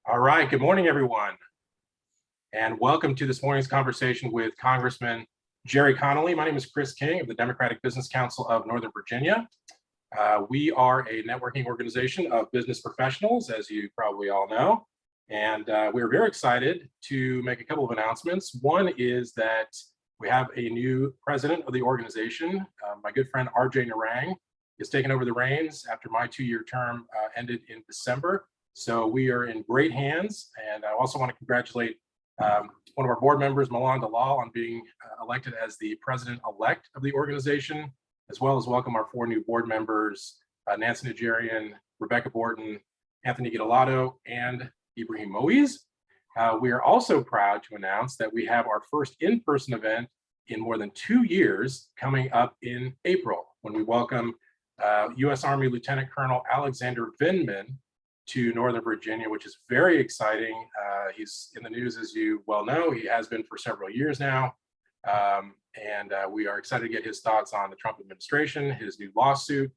All right, good morning, everyone, and welcome to this morning's conversation with Congressman Gerry Connolly. My name is Chris King of the Democratic Business Council of Northern Virginia. We are a networking organization of business professionals, as you probably all know, and we're very excited to make a couple of announcements. One is that we have a new president of the organization. My good friend RJ Narang is taking over the reins after my 2-year term ended in December. So we are in great hands, and I also want to congratulate one of our board members, Milan Dalal, on being elected as the president-elect of the organization, as well as welcome our 4 new board members, Nancy Nigerian, Rebecca Borton, Anthony Guidolato, and Ibrahim Moise. We are also proud to announce that we have our first in-person event in more than 2 years coming up in April, when we welcome U.S. Army Lieutenant Colonel Alexander Vindman to Northern Virginia, which is very exciting. He's in the news, as you well know. He has been for several years now. And we are excited to get his thoughts on the Trump administration, his new lawsuit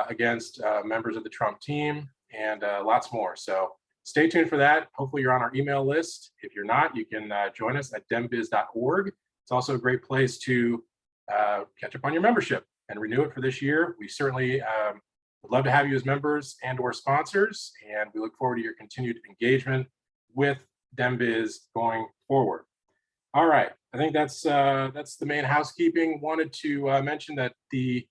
against members of the Trump team, and lots more. So stay tuned for that. Hopefully you're on our email list. If you're not, you can join us at DemBiz.org. It's also a great place to catch up on your membership and renew it for this year. We certainly would love to have you as members and or sponsors, and we look forward to your continued engagement with DemBiz going forward. All right, I think that's the main housekeeping. Wanted to mention that the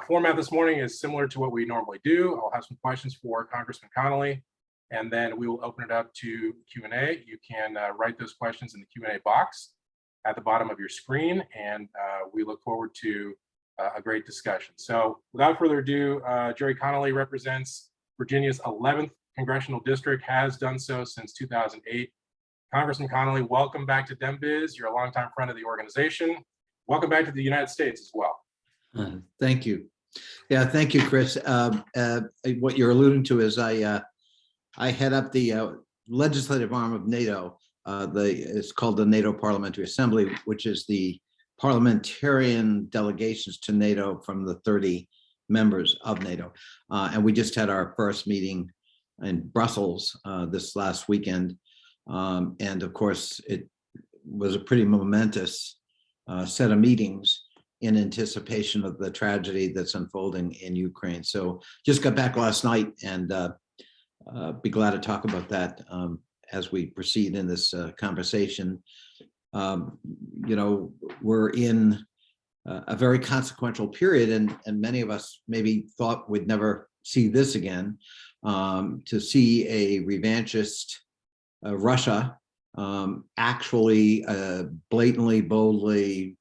format this morning is similar to what we normally do. I'll have some questions for Congressman Connolly, and then we will open it up to Q&A. You can write those questions in the Q&A box at the bottom of your screen, and we look forward to a great discussion. So without further ado, Gerry Connolly represents Virginia's 11th congressional district, has done so since 2008. Congressman Connolly, welcome back to DemBiz. You're a longtime friend of the organization. Welcome back to the United States as well. Thank you. Yeah, thank you, Chris. What you're alluding to is I head up the legislative arm of NATO. It's called the NATO Parliamentary Assembly, which is the parliamentarian delegations to NATO from the 30 members of NATO. And we just had our first meeting in Brussels this last weekend. And of course, it was a pretty momentous set of meetings in anticipation of the tragedy that's unfolding in Ukraine. So just got back last night, and be glad to talk about that as we proceed in this conversation. You know, we're in a very consequential period, and many of us maybe thought we'd never see this again. To see a revanchist Russia actually blatantly, boldly,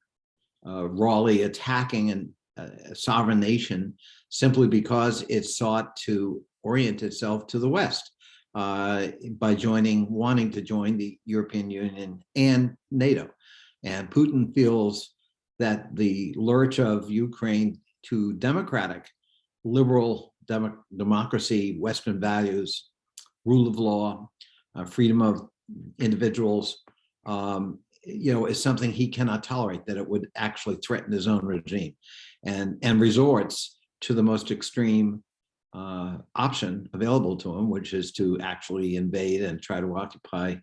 rawly attacking a sovereign nation simply because it sought to orient itself to the West by wanting to join the European Union and NATO. And Putin feels that the lurch of Ukraine to democratic, liberal democracy, Western values, rule of law, freedom of individuals, you know, is something he cannot tolerate, that it would actually threaten his own regime, and resorts to the most extreme option available to him, which is to actually invade and try to occupy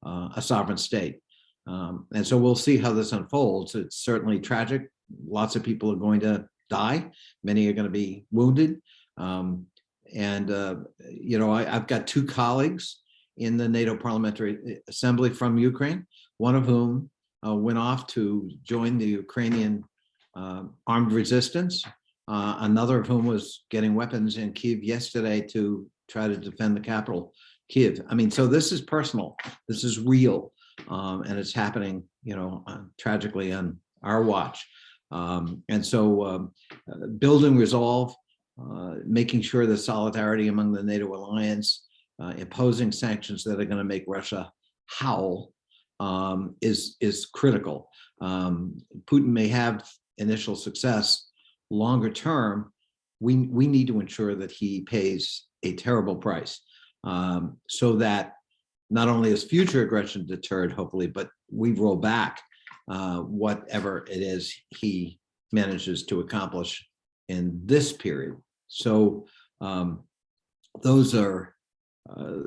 a sovereign state. And so we'll see how this unfolds. It's certainly tragic. Lots of people are going to die. Many are going to be wounded. You know, I've got 2 colleagues in the NATO Parliamentary Assembly from Ukraine, one of whom went off to join the Ukrainian armed resistance. Another of whom was getting weapons in Kyiv yesterday to try to defend the capital, Kyiv. I mean, so this is personal, this is real, and it's happening, you know, tragically on our watch. And so building resolve, making sure the solidarity among the NATO alliance, imposing sanctions that are going to make Russia howl is critical. Putin may have initial success. Longer term, we need to ensure that he pays a terrible price, so that not only is future aggression deterred, hopefully, but we roll back whatever it is he manages to accomplish in this period. So those are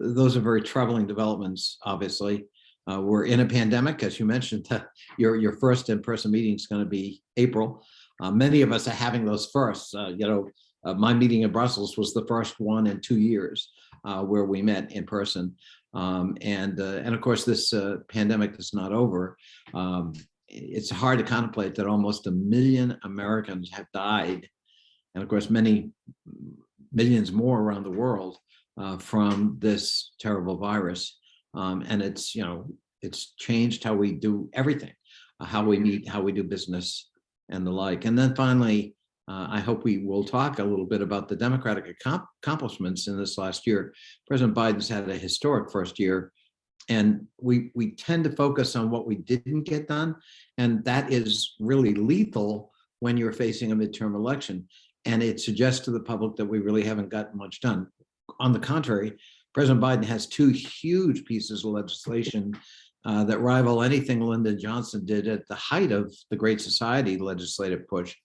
very troubling developments. Obviously, we're in a pandemic, as you mentioned. Your first in-person meeting is going to be April. Many of us are having those firsts. My meeting in Brussels was the first one in 2 years where we met in person. And of course, this pandemic is not over. It's hard to contemplate that almost 1 million Americans have died, and of course, many millions more around the world from this terrible virus. And it's changed how we do everything, how we meet, how we do business, and the like. And then finally, I hope we will talk a little bit about the Democratic accomplishments in this last year. President Biden's had a historic first year, and we tend to focus on what we didn't get done, and that is really lethal when you're facing a midterm election. And it suggests to the public that we really haven't gotten much done. On the contrary, President Biden has 2 huge pieces of legislation that rival anything Lyndon Johnson did at the height of the Great Society legislative push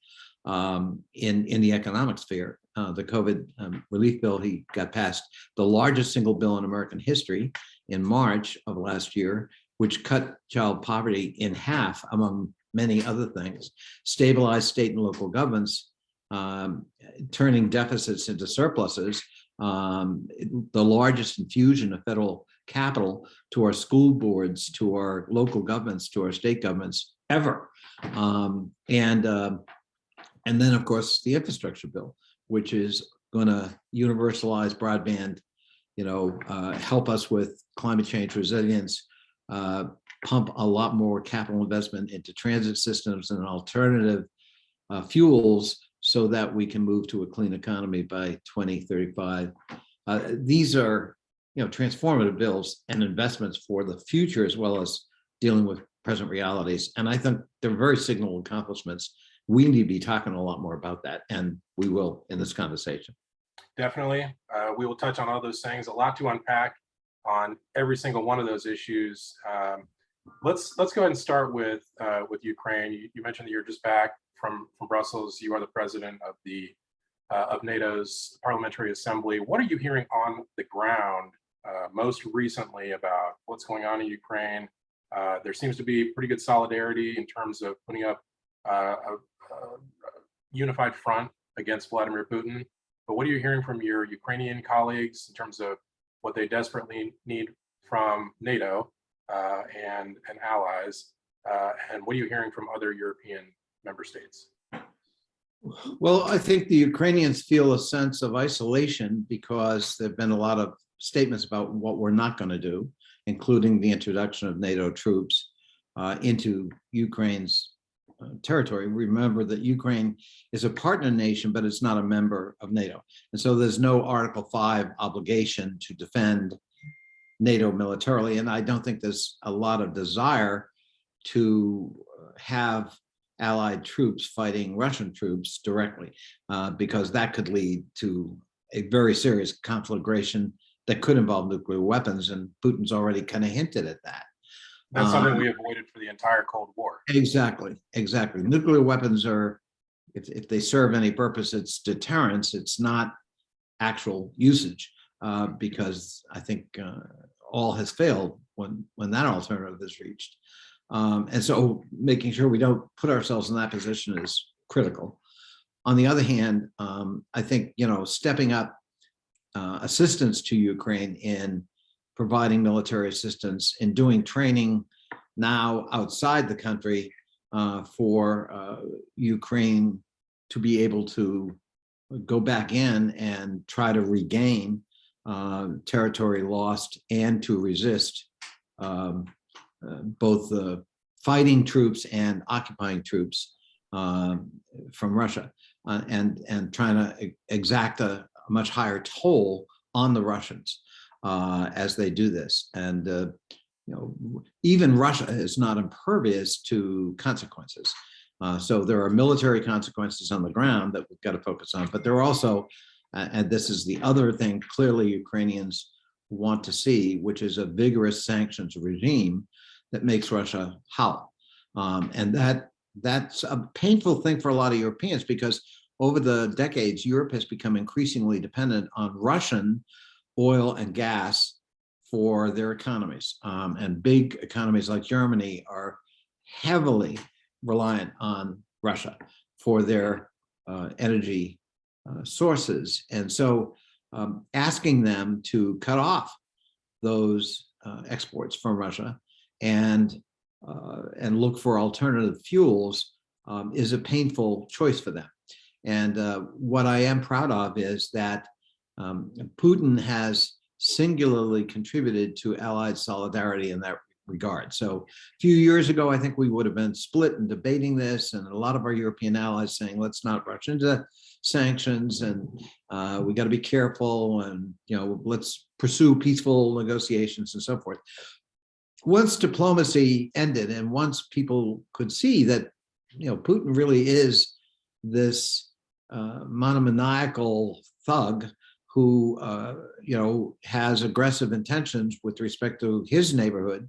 in the economic sphere. The COVID relief bill he got passed, the largest single bill in American history, in March of last year, which cut child poverty in half, among many other things, stabilized state and local governments, turning deficits into surpluses, the largest infusion of federal capital to our school boards, to our local governments, to our state governments ever. And then, of course, the infrastructure bill, which is going to universalize broadband, help us with climate change resilience, pump a lot more capital investment into transit systems and alternative fuels so that we can move to a clean economy by 2035. These are, transformative bills and investments for the future, as well as dealing with present realities. And I think they're very signal accomplishments. We need to be talking a lot more about that, and we will in this conversation. Definitely. We will touch on all those things, a lot to unpack on every single one of those issues. Let's go ahead and start with Ukraine. You mentioned that you're just back from Brussels. You are the president of NATO's Parliamentary Assembly. What are you hearing on the ground most recently about what's going on in Ukraine? There seems to be pretty good solidarity in terms of putting up a unified front against Vladimir Putin. But what are you hearing from your Ukrainian colleagues in terms of what they desperately need from NATO and allies? And what are you hearing from other European member states? Well, I think the Ukrainians feel a sense of isolation because there have been a lot of statements about what we're not going to do, including the introduction of NATO troops into Ukraine's territory. Remember that Ukraine is a partner nation, but it's not a member of NATO. And so there's no Article 5 obligation to defend NATO militarily. And I don't think there's a lot of desire to have allied troops fighting Russian troops directly, because that could lead to a very serious conflagration that could involve nuclear weapons. And Putin's already kind of hinted at that. That's something we avoided for the entire Cold War. Exactly. Nuclear weapons are, if they serve any purpose, it's deterrence. It's not actual usage, because I think all has failed when that alternative is reached. And so making sure we don't put ourselves in that position is critical. On the other hand, I think, stepping up assistance to Ukraine in providing military assistance, in doing training now outside the country for Ukraine to be able to go back in and try to regain territory lost and to resist both the fighting troops and occupying troops from Russia, and trying to exact a much higher toll on the Russians as they do this. And even Russia is not impervious to consequences. So there are military consequences on the ground that we've got to focus on, but there are also, and this is the other thing clearly Ukrainians want to see, which is a vigorous sanctions regime that makes Russia howl. And that's a painful thing for a lot of Europeans, because over the decades, Europe has become increasingly dependent on Russian oil and gas for their economies. And big economies like Germany are heavily reliant on Russia for their energy sources. And so asking them to cut off those exports from Russia and look for alternative fuels is a painful choice for them. And what I am proud of is that Putin has singularly contributed to Allied solidarity in that regard. So a few years ago, I think we would have been split and debating this, and a lot of our European allies saying, let's not rush into sanctions, and we got to be careful, and let's pursue peaceful negotiations and so forth. Once diplomacy ended, and once people could see that Putin really is this monomaniacal thug who has aggressive intentions with respect to his neighborhood,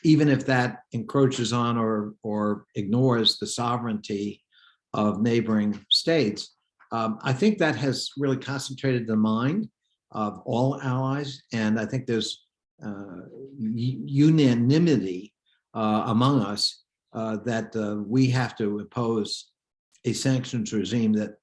even if that encroaches on or ignores the sovereignty of neighboring states. I think that has really concentrated the mind of all allies, and I think there's unanimity among us that we have to impose a sanctions regime that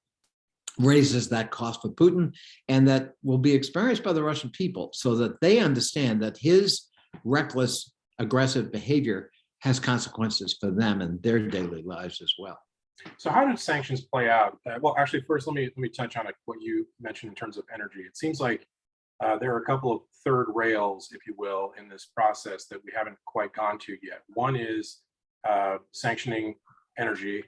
raises that cost for Putin and that will be experienced by the Russian people so that they understand that his reckless, aggressive behavior has consequences for them and their daily lives as well. So how did sanctions play out? Well, actually, first, let me touch on what you mentioned in terms of energy. It seems like there are a couple of third rails, if you will, in this process that we haven't quite gone to yet. One is sanctioning energy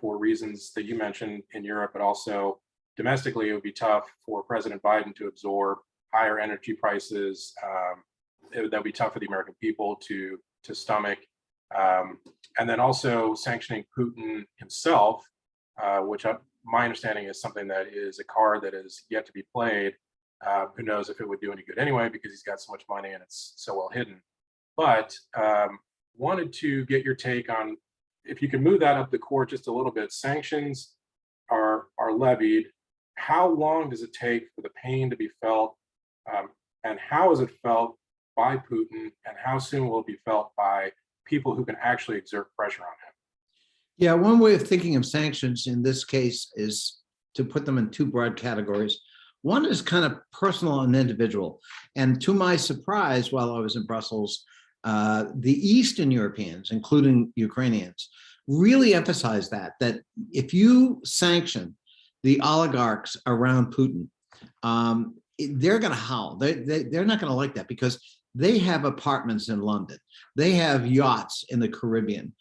for reasons that you mentioned in Europe, but also domestically, it would be tough for President Biden to absorb higher energy prices. That would be tough for the American people to stomach. And then also sanctioning Putin himself, which my understanding is something that is a card that is yet to be played. Who knows if it would do any good anyway, because he's got so much money and it's so well hidden. But wanted to get your take on, if you can move that up the court just a little bit. Sanctions are levied. How long does it take for the pain to be felt? And how is it felt by Putin? And how soon will it be felt by people who can actually exert pressure on him? Yeah, one way of thinking of sanctions in this case is to put them in two broad categories. One is kind of personal and individual. And to my surprise, while I was in Brussels, the Eastern Europeans, including Ukrainians, really emphasize that if you sanction the oligarchs around Putin, they're going to howl. They're not going to like that because they have apartments in London. They have yachts in the Caribbean.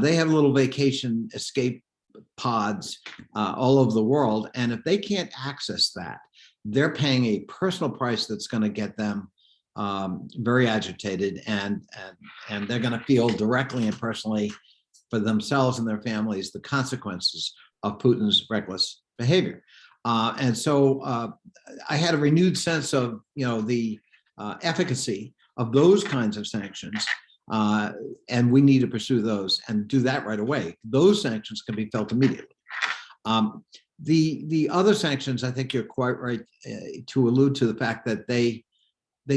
They have little vacation escape pods all over the world. And if they can't access that, they're paying a personal price that's going to get them very agitated, and they're going to feel directly and personally for themselves and their families the consequences of Putin's reckless behavior. And so I had a renewed sense of the efficacy of those kinds of sanctions, and we need to pursue those and do that right away. Those sanctions can be felt immediately. The other sanctions, I think you're quite right to allude to the fact that they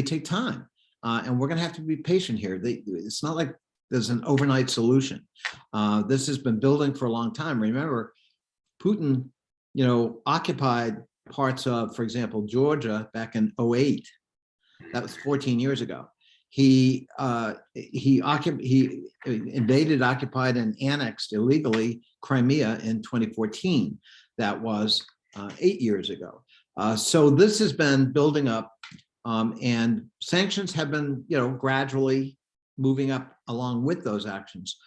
take time, and we're going to have to be patient here. It's not like there's an overnight solution. This has been building for a long time. Remember, Putin, occupied parts of, for example, Georgia back in 2008. That was 14 years ago. He invaded, occupied, and annexed illegally Crimea in 2014. That was 8 years ago. So this has been building up, and sanctions have been, gradually moving up along with those actions.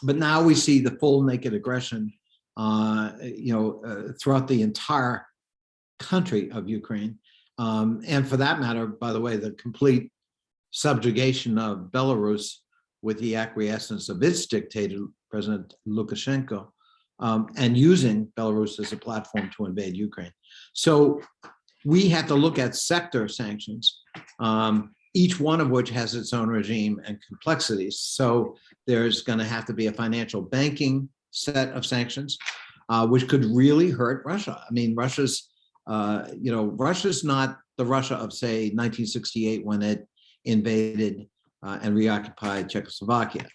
But now we see the full naked aggression, throughout the entire country of Ukraine, and for that matter, by the way, the complete subjugation of Belarus with the acquiescence of its dictator, President Lukashenko, and using Belarus as a platform to invade Ukraine. So we have to look at sector sanctions, each one of which has its own regime and complexities. So there's going to have to be a financial banking set of sanctions. which could really hurt Russia. I mean, Russia's not the Russia of, say, 1968 when it invaded and reoccupied Czechoslovakia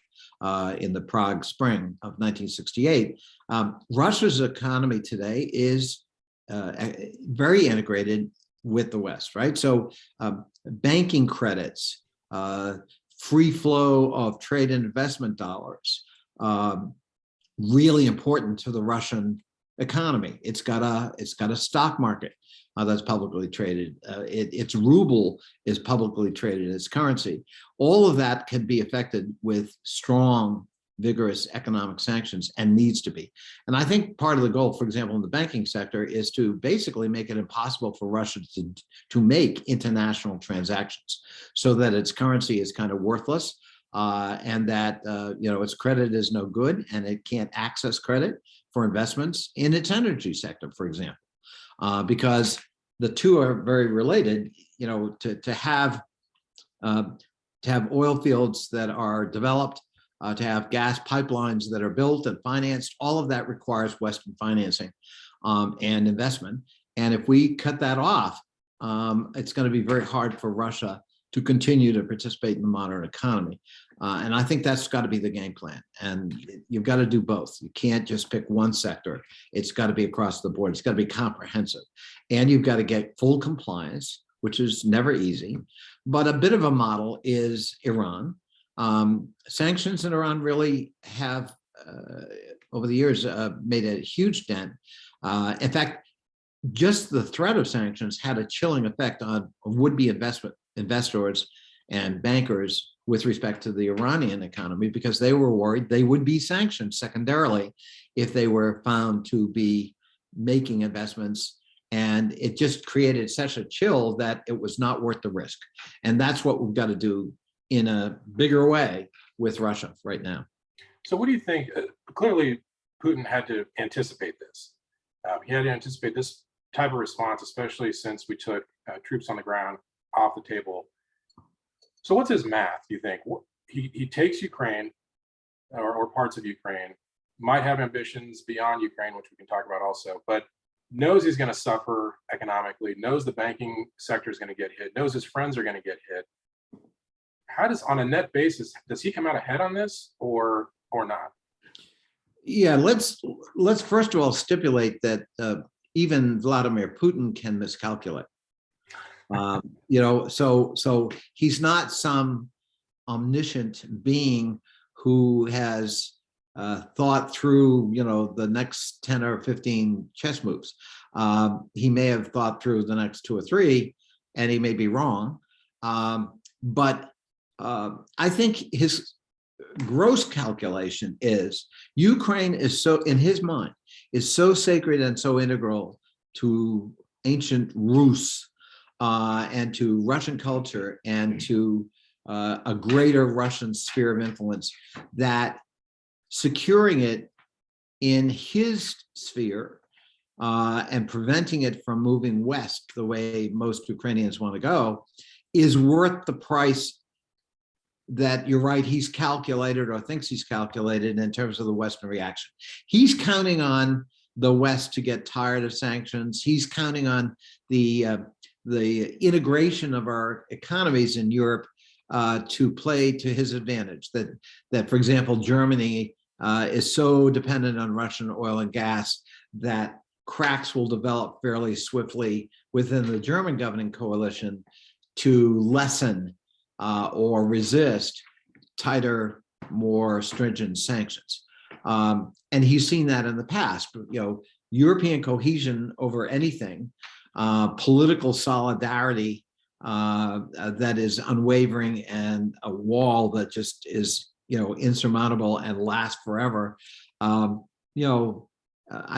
in the Prague Spring of 1968. Russia's economy today is very integrated with the West, right? So banking credits, free flow of trade and investment dollars, really important to the Russian economy. It's got a stock market that's publicly traded. Its ruble is publicly traded as currency. All of that can be affected with strong, vigorous economic sanctions, and needs to be. And I think part of the goal, for example, in the banking sector, is to basically make it impossible for Russia to make international transactions, so that its currency is kind of worthless, and that its credit is no good, and it can't access credit for investments in its energy sector, for example, because the two are very related. To have oil fields that are developed, to have gas pipelines that are built and financed, all of that requires Western financing and investment. And if we cut that off, it's going to be very hard for Russia to continue to participate in the modern economy. And I think that's got to be the game plan. And you've got to do both. You can't just pick one sector. It's got to be across the board. It's got to be comprehensive. And you've got to get full compliance, which is never easy. But a bit of a model is Iran. Sanctions in Iran really have, over the years, made a huge dent. In fact, just the threat of sanctions had a chilling effect on would-be investors and bankers with respect to the Iranian economy, because they were worried they would be sanctioned secondarily if they were found to be making investments. And it just created such a chill that it was not worth the risk. And that's what we've got to do in a bigger way with Russia right now. So what do you think? Clearly, Putin had to anticipate this. He had to anticipate this type of response, especially since we took troops on the ground off the table. So what's his math, do you think? He takes Ukraine or parts of Ukraine, might have ambitions beyond Ukraine, which we can talk about also, but knows he's going to suffer economically, knows the banking sector is going to get hit, knows his friends are going to get hit. How does, on a net basis, does he come out ahead on this or not? Yeah, let's first of all stipulate that even Vladimir Putin can miscalculate. So he's not some omniscient being who has thought through, the next 10 or 15 chess moves. He may have thought through the next 2 or 3, and he may be wrong. But I think his gross calculation is Ukraine is so, in his mind, is so sacred and so integral to ancient Rus and to Russian culture and to a greater Russian sphere of influence, that securing it in his sphere and preventing it from moving west the way most Ukrainians want to go is worth the price that, you're right, he's calculated or thinks he's calculated in terms of the Western reaction. He's counting on the West to get tired of sanctions. He's counting on the integration of our economies in Europe to play to his advantage. That, for example, Germany is so dependent on Russian oil and gas that cracks will develop fairly swiftly within the German governing coalition to lessen or resist tighter, more stringent sanctions. And he's seen that in the past. European cohesion over anything, political solidarity that is unwavering, and a wall that just is, insurmountable and lasts forever. I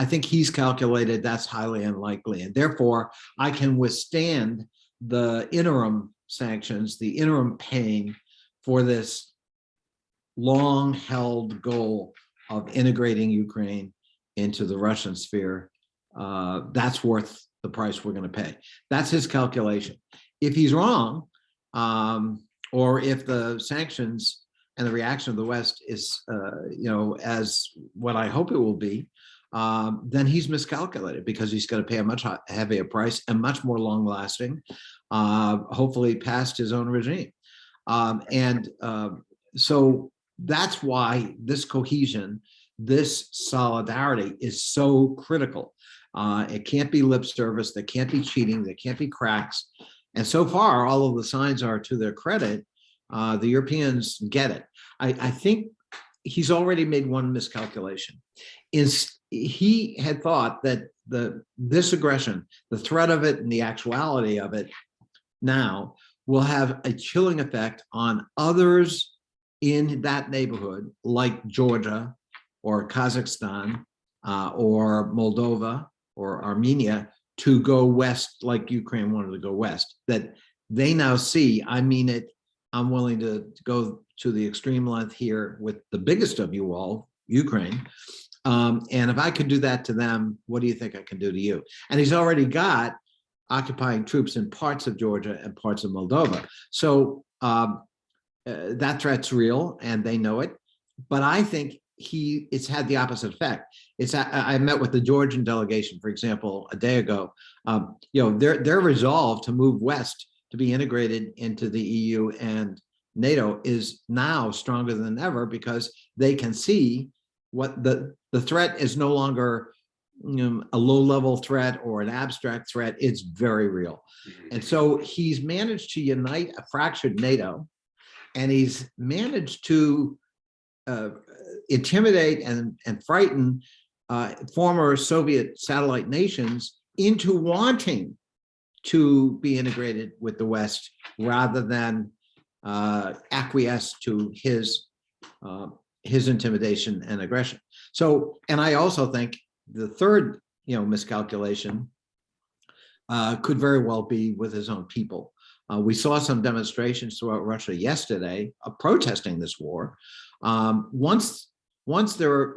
think he's calculated that's highly unlikely, and therefore I can withstand the interim sanctions, the interim pain for this long-held goal of integrating Ukraine into the Russian sphere. That's worth the price we're going to pay. That's his calculation. If he's wrong, or if the sanctions and the reaction of the West is, as what I hope it will be, then he's miscalculated because he's going to pay a much heavier price and much more long lasting, hopefully past his own regime. So that's why this cohesion, this solidarity is so critical. It can't be lip service, there can't be cheating, there can't be cracks. And so far, all of the signs are to their credit. The Europeans get it. I think he's already made one miscalculation. He had thought that this aggression, the threat of it and the actuality of it now will have a chilling effect on others in that neighborhood, like Georgia or Kazakhstan or Moldova or Armenia, to go west like Ukraine wanted to go west. That they now see, I mean it, I'm willing to go to the extreme length here with the biggest of you all, Ukraine. And if I could do that to them, what do you think I can do to you? And he's already got occupying troops in parts of Georgia and parts of Moldova. So that threat's real and they know it. But I think it's had the opposite effect. I met with the Georgian delegation, for example, a day ago. Their resolve to move west to be integrated into the EU and NATO is now stronger than ever because they can see what the threat is no longer a low-level threat or an abstract threat. It's very real. And so he's managed to unite a fractured NATO, and he's managed to intimidate and frighten former Soviet satellite nations into wanting to be integrated with the West rather than acquiesce to his intimidation and aggression. So, and I also think the third, miscalculation could very well be with his own people. We saw some demonstrations throughout Russia yesterday protesting this war. Once there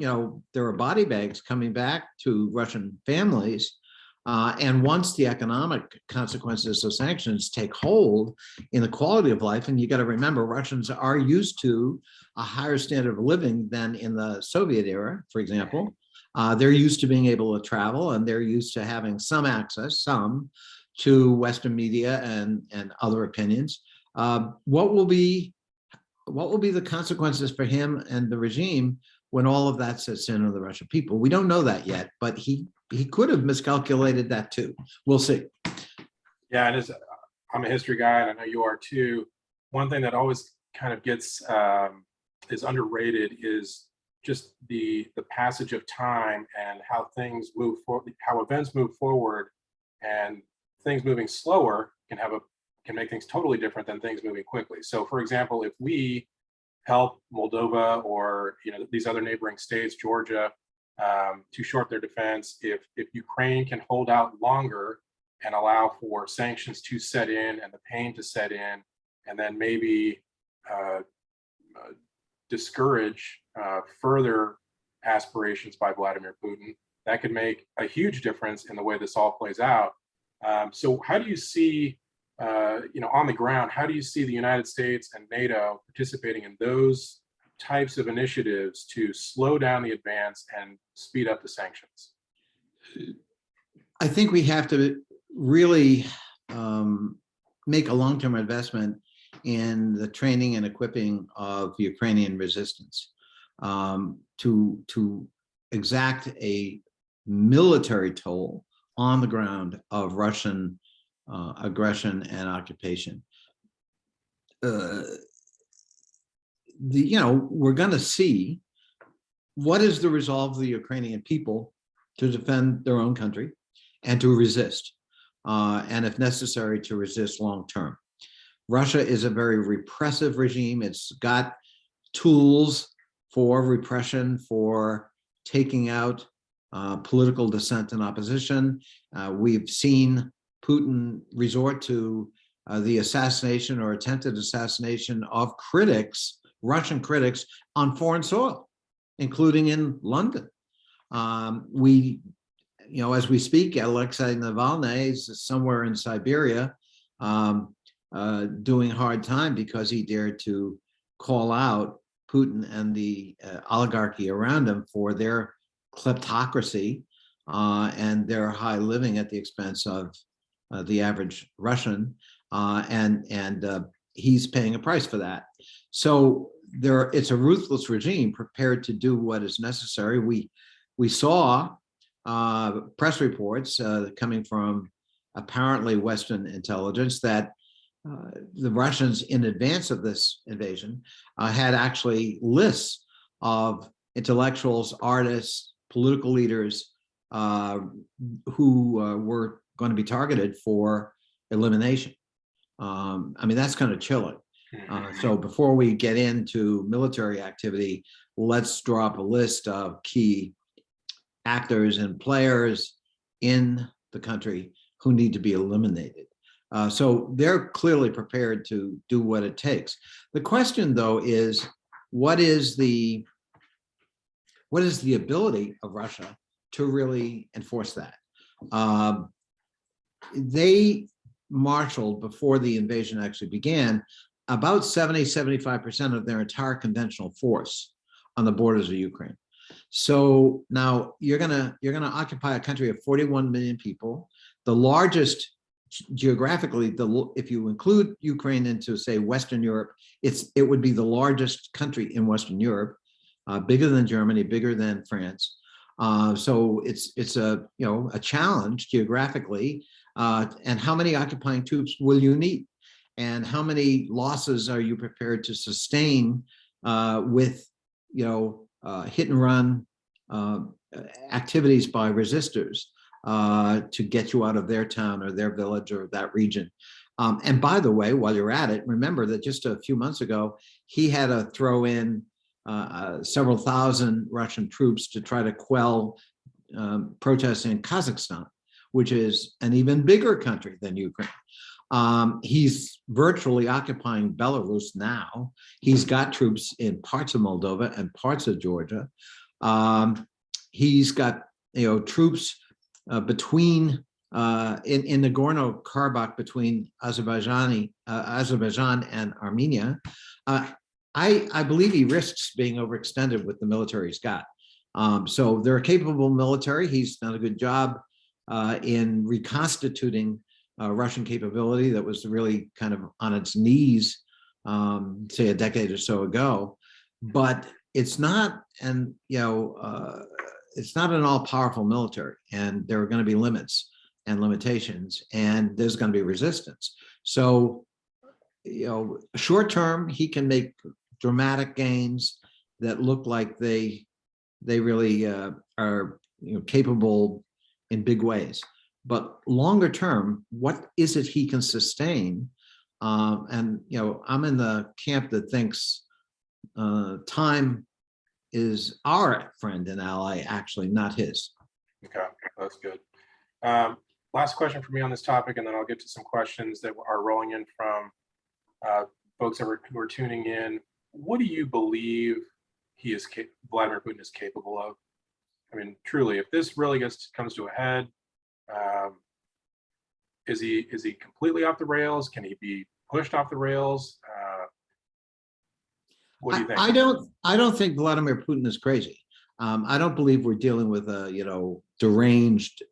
were body bags coming back to Russian families, and once the economic consequences of sanctions take hold in the quality of life, and you got to remember, Russians are used to a higher standard of living than in the Soviet era, for example. They're used to being able to travel, and they're used to having some access, to Western media and other opinions. What will be the consequences for him and the regime when all of that sets in on the Russian people? We don't know that yet, but he could have miscalculated that too. We'll see. Yeah, I'm a history guy, and I know you are too. One thing that always kind of gets is underrated is just the passage of time and how things move forward, how events move forward, and things moving slower can make things totally different than things moving quickly. So, for example, if we help Moldova or these other neighboring states, Georgia, to short their defense, if Ukraine can hold out longer and allow for sanctions to set in and the pain to set in, and then maybe discourage further aspirations by Vladimir Putin, that could make a huge difference in the way this all plays out. So how do you see, on the ground, how do you see the United States and NATO participating in those types of initiatives to slow down the advance and speed up the sanctions? I think we have to really make a long-term investment in the training and equipping of Ukrainian resistance to exact a military toll on the ground of Russian aggression and occupation. We're going to see what is the resolve of the Ukrainian people to defend their own country and to resist, and if necessary, to resist long term. Russia is a very repressive regime. It's got tools for repression, for taking out political dissent and opposition. We've seen Putin resort to the assassination or attempted assassination of critics, Russian critics, on foreign soil, including in London. As we speak, Alexei Navalny is somewhere in Siberia doing hard time because he dared to call out Putin and the oligarchy around him for their kleptocracy, and their high living at the expense of the average Russian, and he's paying a price for that. So it's a ruthless regime prepared to do what is necessary. We saw press reports coming from apparently Western intelligence that the Russians, in advance of this invasion, had actually lists of intellectuals, artists, political leaders who were going to be targeted for elimination. I mean, that's kind of chilling. So before we get into military activity, let's draw up a list of key actors and players in the country who need to be eliminated. So they're clearly prepared to do what it takes. The question, though, is what is the ability of Russia to really enforce that? They marshaled, before the invasion actually began, about 70–75% of their entire conventional force on the borders of Ukraine. So now you're gonna occupy a country of 41 million people, the largest geographically. If you include Ukraine into, say, Western Europe, it would be the largest country in Western Europe, bigger than Germany, bigger than France. So it's a challenge geographically. And how many occupying troops will you need? And how many losses are you prepared to sustain with hit and run activities by resistors to get you out of their town or their village or that region? And by the way, while you're at it, remember that just a few months ago, he had to throw in several thousand Russian troops to try to quell protests in Kazakhstan, which is an even bigger country than Ukraine. He's virtually occupying Belarus now. He's got troops in parts of Moldova and parts of Georgia. He's got troops between in Nagorno-Karabakh, between Azerbaijan and Armenia. I believe he risks being overextended with the military he's got. So they're a capable military. He's done a good job in reconstituting Russian capability that was really kind of on its knees, say a decade or so ago. But it's not it's not an all-powerful military, and there are going to be limits and limitations, and there's going to be resistance. So, short term, he can make dramatic gains that look like they really are capable in big ways. But longer term, what is it he can sustain? And I'm in the camp that thinks time is our friend and ally, actually, not his. Okay, that's good. Last question for me on this topic, and then I'll get to some questions that are rolling in from folks who are tuning in. What do you believe Vladimir Putin is capable of? I mean, truly, if this really comes to a head, is he completely off the rails? Can he be pushed off the rails? What do you think? I don't think Vladimir Putin is crazy. I don't believe we're dealing with a deranged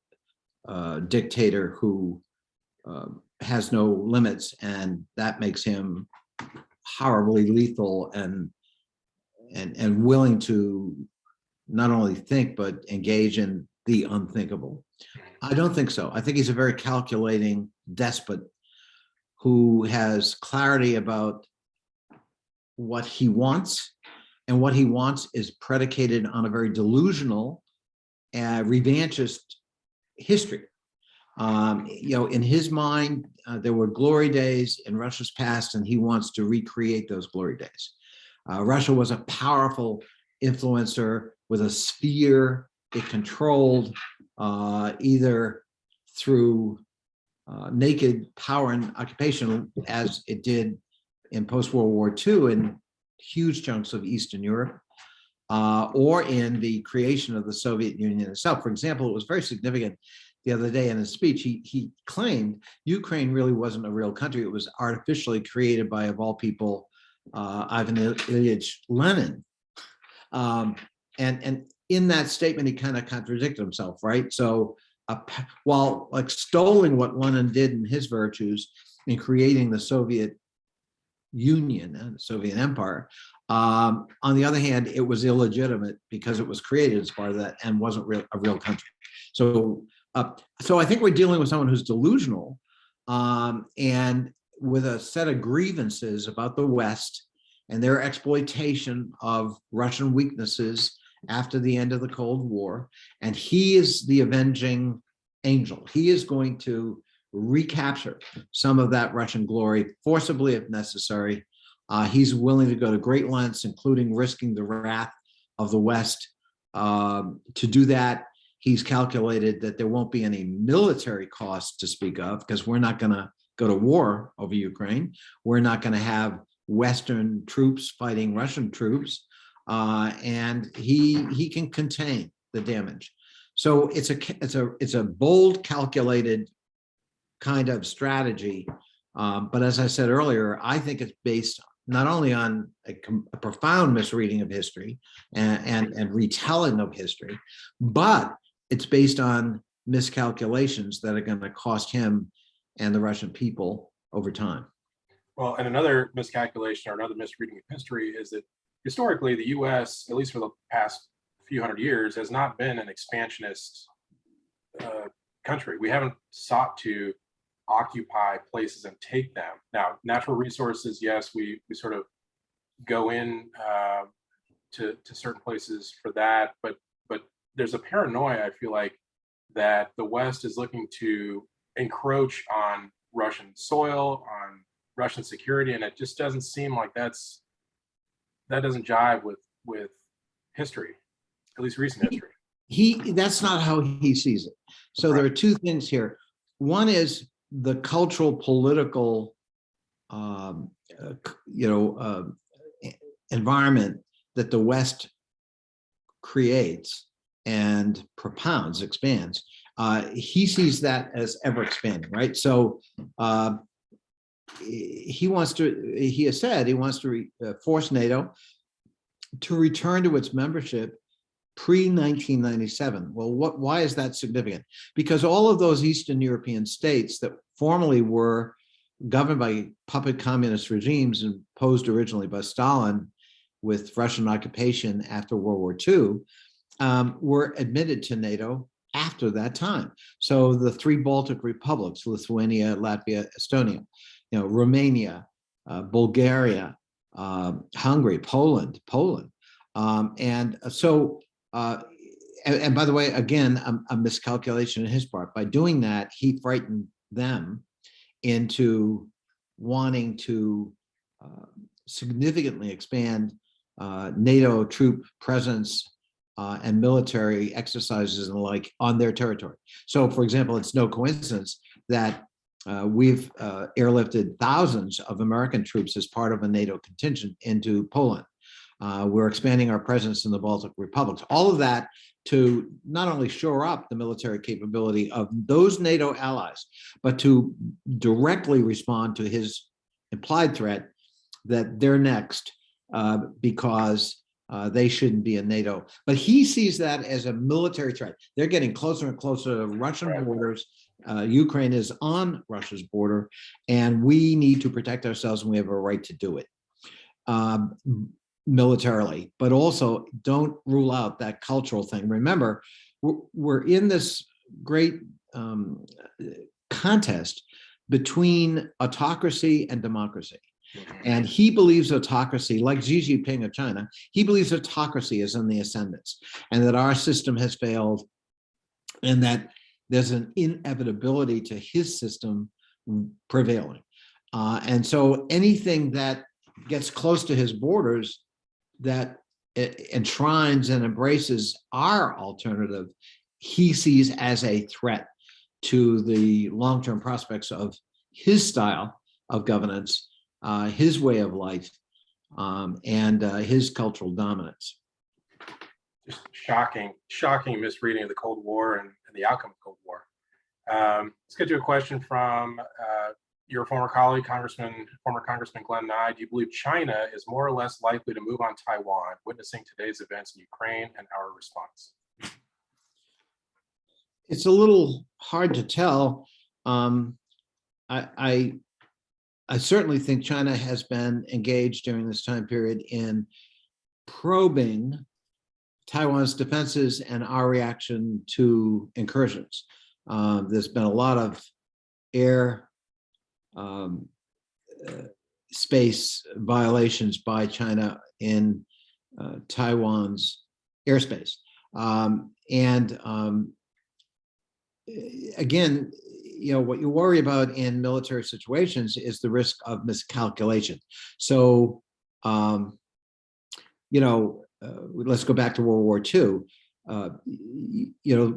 dictator who has no limits, and that makes him horribly lethal and willing to not only think but engage in the unthinkable. I don't think so. I think he's a very calculating despot who has clarity about what he wants, and what he wants is predicated on a very delusional revanchist history. In his mind, there were glory days in Russia's past, and he wants to recreate those glory days. Russia was a powerful influencer with a sphere it controlled, either through naked power and occupation, as it did in post-World War II in huge chunks of Eastern Europe, or in the creation of the Soviet Union itself. For example, it was very significant the other day in his speech. He claimed Ukraine really wasn't a real country. It was artificially created by, of all people, Ivan Ilyich Lenin. And in that statement, he kind of contradicted himself, right? So while extolling what Lenin did in his virtues in creating the Soviet Union and the Soviet Empire, on the other hand, it was illegitimate because it was created as part of that and wasn't a real country. So, so I think we're dealing with someone who's delusional and with a set of grievances about the West and their exploitation of Russian weaknesses after the end of the Cold War. And he is the avenging angel. He is going to recapture some of that Russian glory forcibly if necessary. He's willing to go to great lengths, including risking the wrath of the West. To do that, he's calculated that there won't be any military costs to speak of because we're not going to go to war over Ukraine. We're not going to have Western troops fighting Russian troops, and he can contain the damage. So it's a bold, calculated kind of strategy. But as I said earlier, I think it's based not only on a profound misreading of history and retelling of history, but it's based on miscalculations that are going to cost him and the Russian people over time. Well, and another miscalculation or another misreading of history is that historically the U.S., at least for the past few hundred years, has not been an expansionist country. We haven't sought to occupy places and take them. Now, natural resources, yes, we sort of go in to certain places for that, but there's a paranoia, I feel like, that the West is looking to encroach on Russian soil, on Russian security, and it just doesn't seem like that doesn't jive with history, at least recent history. That's not how he sees it. So right. There are two things here. One is the cultural, political, environment that the West creates and propounds, expands. He sees that as ever expanding, right? So he has said he wants to force NATO to return to its membership pre-1997. Well, why is that significant? Because all of those Eastern European states that formerly were governed by puppet communist regimes imposed originally by Stalin with Russian occupation after World War II, were admitted to NATO after that time. So the three Baltic republics, Lithuania, Latvia, Estonia, Romania, Bulgaria, Hungary, Poland. And so, and by the way, again, a miscalculation on his part. By doing that, he frightened them into wanting to significantly expand NATO troop presence and military exercises and the like on their territory. So, for example, it's no coincidence that we've airlifted thousands of American troops as part of a NATO contingent into Poland. We're expanding our presence in the Baltic republics. All of that to not only shore up the military capability of those NATO allies, but to directly respond to his implied threat that they're next because they shouldn't be in NATO. But he sees that as a military threat. They're getting closer and closer to Russian borders. Ukraine is on Russia's border, and we need to protect ourselves, and we have a right to do it. Militarily, but also don't rule out that cultural thing. Remember, we're in this great contest between autocracy and democracy. And he believes autocracy, like Xi Jinping of China, he believes autocracy is in the ascendance and that our system has failed and that there's an inevitability to his system prevailing. And so anything that gets close to his borders that enshrines and embraces our alternative, he sees as a threat to the long-term prospects of his style of governance, his way of life, and his cultural dominance. Just shocking misreading of the Cold War and the outcome of the Cold War. Let's get to a question from your former colleague, former Congressman Glenn Nye, do you believe China is more or less likely to move on Taiwan, witnessing today's events in Ukraine and our response? It's a little hard to tell. I certainly think China has been engaged during this time period in probing Taiwan's defenses and our reaction to incursions. There's been a lot of air space violations by China in Taiwan's airspace. Again, what you worry about in military situations is the risk of miscalculation. So, let's go back to World War II.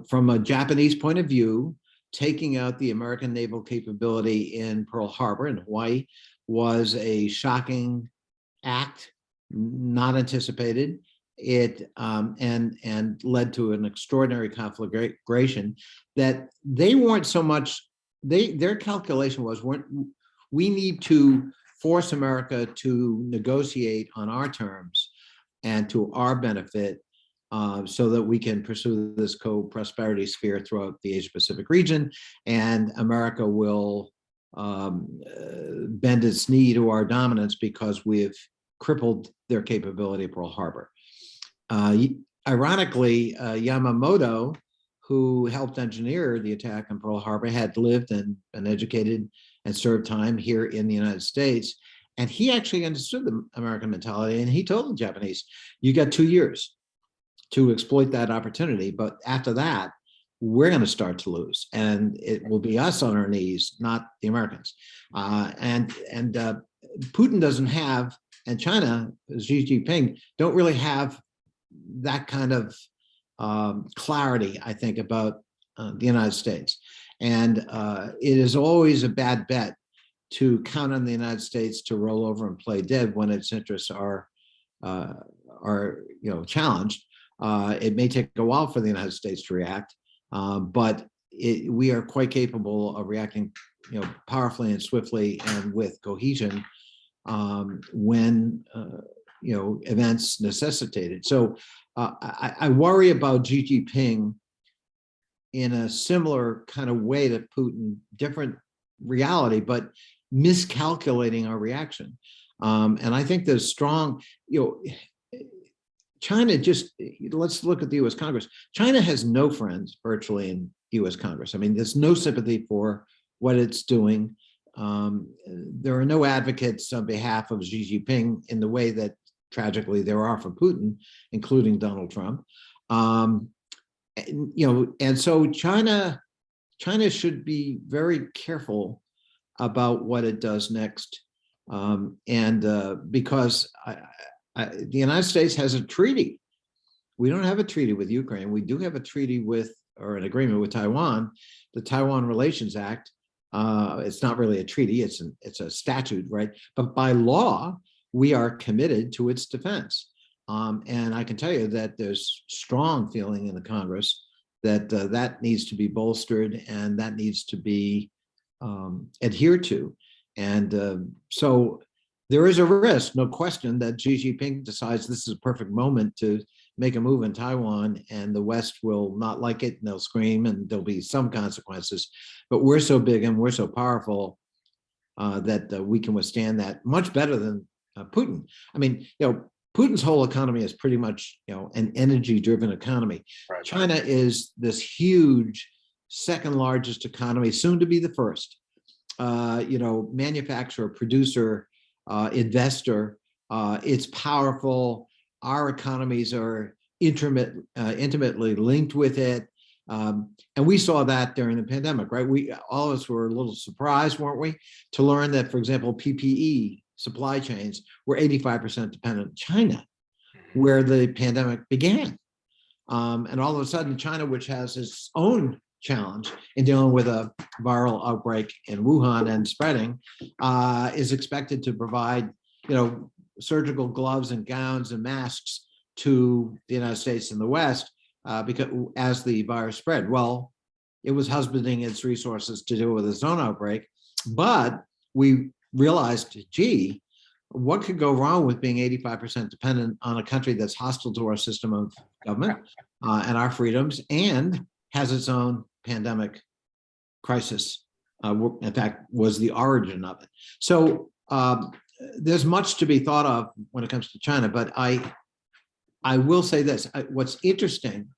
From a Japanese point of view, taking out the American naval capability in Pearl Harbor in Hawaii was a shocking act, not anticipated. It and led to an extraordinary conflagration that they weren't so much. Their calculation was, we need to force America to negotiate on our terms and to our benefit, so that we can pursue this co-prosperity sphere throughout the Asia-Pacific region, and America will bend its knee to our dominance because we've crippled their capability at Pearl Harbor. Ironically, Yamamoto, who helped engineer the attack on Pearl Harbor, had lived and been educated and served time here in the United States. And he actually understood the American mentality, and he told the Japanese, you got 2 years to exploit that opportunity, but after that, we're going to start to lose, and it will be us on our knees, not the Americans. Putin doesn't have, and China, Xi Jinping, don't really have that kind of clarity, I think, about the United States. And it is always a bad bet to count on the United States to roll over and play dead when its interests are challenged. It may take a while for the United States to react, but we are quite capable of reacting, powerfully and swiftly and with cohesion when events necessitate it. So I worry about Xi Jinping in a similar kind of way to Putin, different reality, but miscalculating our reaction. And I think there's strong, China let's look at the US Congress. China has no friends virtually in US Congress. I mean, there's no sympathy for what it's doing. There are no advocates on behalf of Xi Jinping in the way that tragically there are for Putin, including Donald Trump. And so China should be very careful about what it does next. Because the United States has a treaty. We don't have a treaty with Ukraine. We do have a treaty or an agreement with Taiwan, the Taiwan Relations Act. It's not really a treaty, it's a statute, right? But by law, we are committed to its defense. And I can tell you that there's strong feeling in the Congress that that needs to be bolstered and that needs to be adhered to. And so there is a risk, no question, that Xi Jinping decides this is a perfect moment to make a move in Taiwan, and the West will not like it, and they'll scream, and there'll be some consequences. But we're so big and we're so powerful that we can withstand that much better than Putin. I mean, Putin's whole economy is pretty much, an energy-driven economy. Right. China is this huge, second largest economy, soon to be the first. Manufacturer, producer, investor. It's powerful. Our economies are intimately linked with it. And we saw that during the pandemic, right? All of us were a little surprised, weren't we, to learn that, for example, PPE supply chains were 85% dependent on China, where the pandemic began. And all of a sudden, China, which has its own challenge in dealing with a viral outbreak in Wuhan and spreading, is expected to provide, surgical gloves and gowns and masks to the United States and the West, because as the virus spread. Well, it was husbanding its resources to deal with its own outbreak, but we realized, gee, what could go wrong with being 85% dependent on a country that's hostile to our system of government and our freedoms and has its own pandemic crisis, in fact, was the origin of it. So there's much to be thought of when it comes to China, but I will say this. What's interesting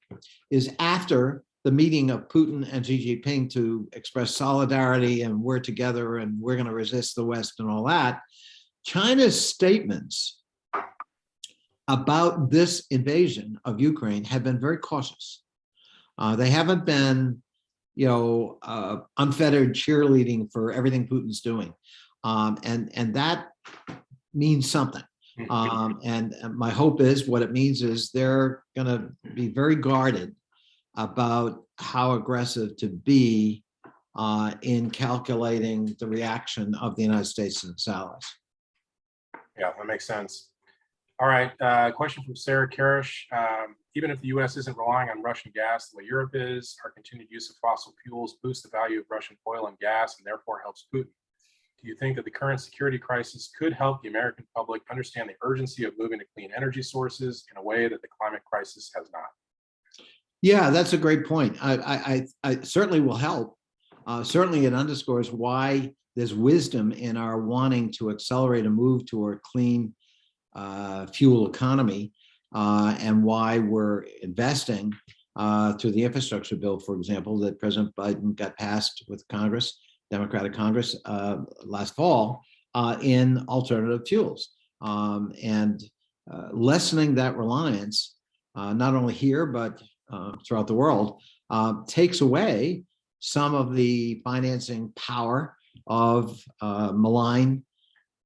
is after the meeting of Putin and Xi Jinping to express solidarity and we're together and we're going to resist the West and all that, China's statements about this invasion of Ukraine have been very cautious. They haven't been, unfettered cheerleading for everything Putin's doing. And that means something. And my hope is what it means is they're going to be very guarded about how aggressive to be in calculating the reaction of the United States and its allies. Yeah, that makes sense. All right, question from Sarah Karish. Even if the U.S. isn't relying on Russian gas the way Europe is, our continued use of fossil fuels boosts the value of Russian oil and gas and therefore helps Putin. Do you think that the current security crisis could help the American public understand the urgency of moving to clean energy sources in a way that the climate crisis has not? Yeah, that's a great point. I certainly will help. Certainly it underscores why there's wisdom in our wanting to accelerate a move toward clean fuel economy and why we're investing through the infrastructure bill, for example, that President Biden got passed with Congress, Democratic Congress last fall in alternative fuels and lessening that reliance, not only here, but throughout the world, takes away some of the financing power of malign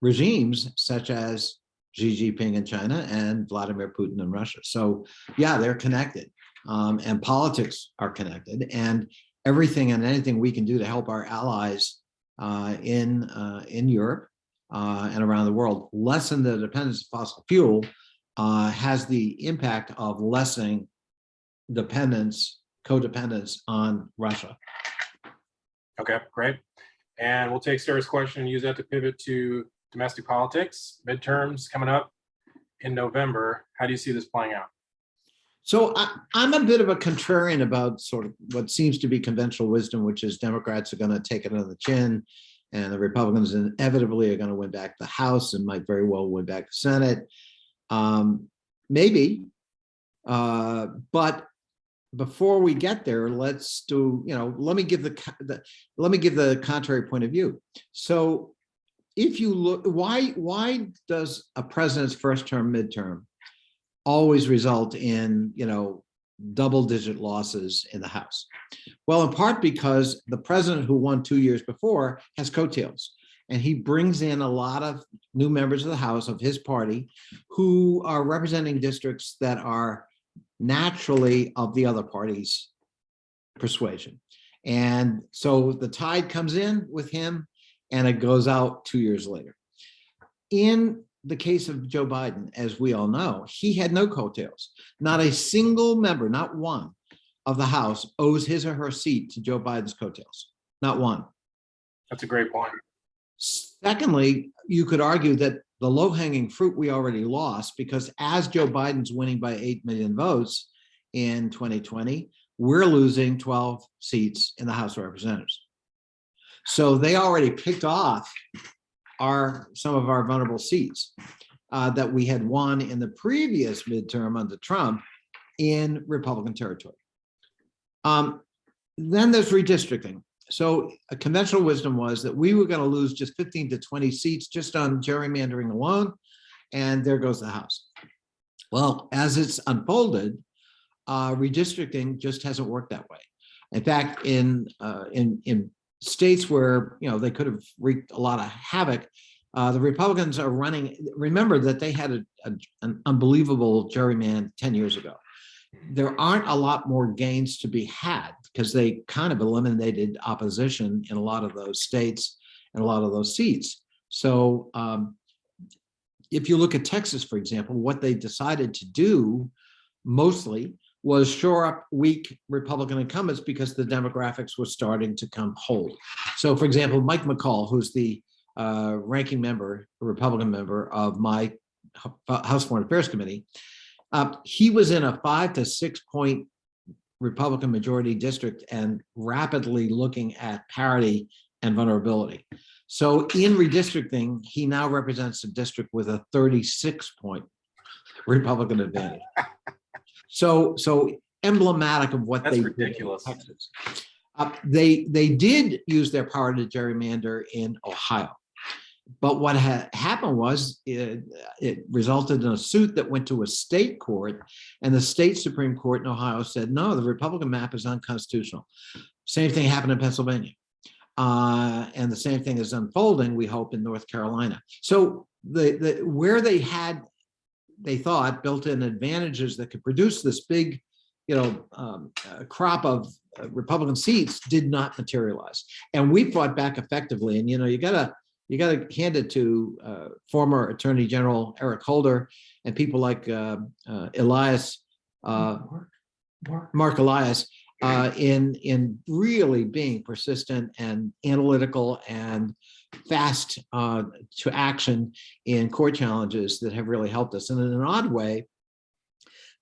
regimes such as Xi Jinping in China and Vladimir Putin in Russia. So yeah, they're connected and politics are connected, and everything and anything we can do to help our allies in Europe and around the world lessen the dependence of fossil fuel has the impact of lessening codependence on Russia. Okay, great. And we'll take Sarah's question and use that to pivot to domestic politics. Midterms coming up in November. How do you see this playing out? So I'm a bit of a contrarian about sort of what seems to be conventional wisdom, which is Democrats are going to take it on the chin and the Republicans inevitably are going to win back the House and might very well win back the Senate. Maybe, but before we get there, let's do, let me give the contrary point of view. So if you look, why does a president's first term midterm always result in, double-digit losses in the House? Well, in part because the president who won 2 years before has coattails, and he brings in a lot of new members of the House of his party who are representing districts that are naturally of the other party's persuasion. And so the tide comes in with him and it goes out 2 years later. In the case of Joe Biden, as we all know, he had no coattails. Not a single member, not one, of the House owes his or her seat to Joe Biden's coattails. Not one. That's a great point. Secondly, you could argue that the low-hanging fruit we already lost, because as Joe Biden's winning by 8 million votes in 2020, we're losing 12 seats in the House of Representatives. So they already picked off some of our vulnerable seats that we had won in the previous midterm under Trump in Republican territory. Then there's redistricting. So a conventional wisdom was that we were going to lose just 15 to 20 seats just on gerrymandering alone, and there goes the House. Well, as it's unfolded, redistricting just hasn't worked that way. In fact, in states where they could have wreaked a lot of havoc, the Republicans are running. Remember that they had an unbelievable gerrymander 10 years ago. There aren't a lot more gains to be had because they kind of eliminated opposition in a lot of those states and a lot of those seats. So if you look at Texas, for example, what they decided to do mostly was shore up weak Republican incumbents because the demographics were starting to come whole. So for example, Mike McCall, who's the ranking member, a Republican member of my House Foreign Affairs Committee. He was in a 5 to 6 point Republican majority district and rapidly looking at parity and vulnerability. So in redistricting, he now represents a district with a 36 point Republican advantage. So emblematic of what That's they ridiculous. did in Texas. They did use their power to gerrymander in Ohio. But what happened was it resulted in a suit that went to a state court, and the state Supreme Court in Ohio said, no, the Republican map is unconstitutional. Same thing happened in Pennsylvania. And the same thing is unfolding, we hope, in North Carolina. So where they thought built-in advantages that could produce this big, crop of Republican seats did not materialize. And we fought back effectively. And, you gotta hand it to former Attorney General Eric Holder and people like Mark Elias in really being persistent and analytical and fast to action in court challenges that have really helped us. And in an odd way,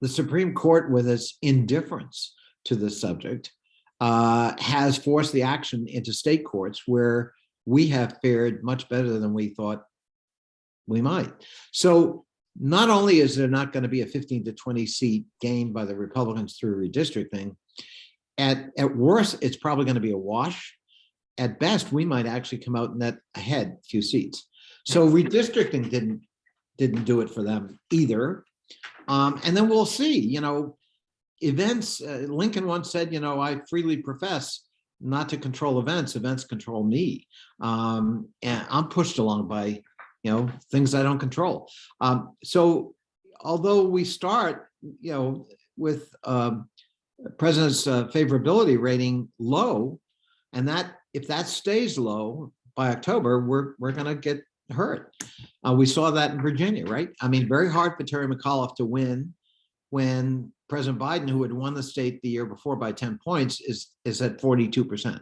the Supreme Court, with its indifference to this subject, has forced the action into state courts where we have fared much better than we thought we might. So not only is there not going to be a 15 to 20 seat gain by the Republicans through redistricting, at worst, it's probably going to be a wash. At best, we might actually come out net ahead a few seats. So redistricting didn't do it for them either. And then we'll see, events. Lincoln once said, I freely profess not to control events control me. And I'm pushed along by, things I don't control. So although we start, with president's favorability rating low, and that if that stays low by October, we're going to get hurt. We saw that in Virginia, right? I mean, very hard for Terry McAuliffe to win when President Biden, who had won the state the year before by 10 points, is at 42%.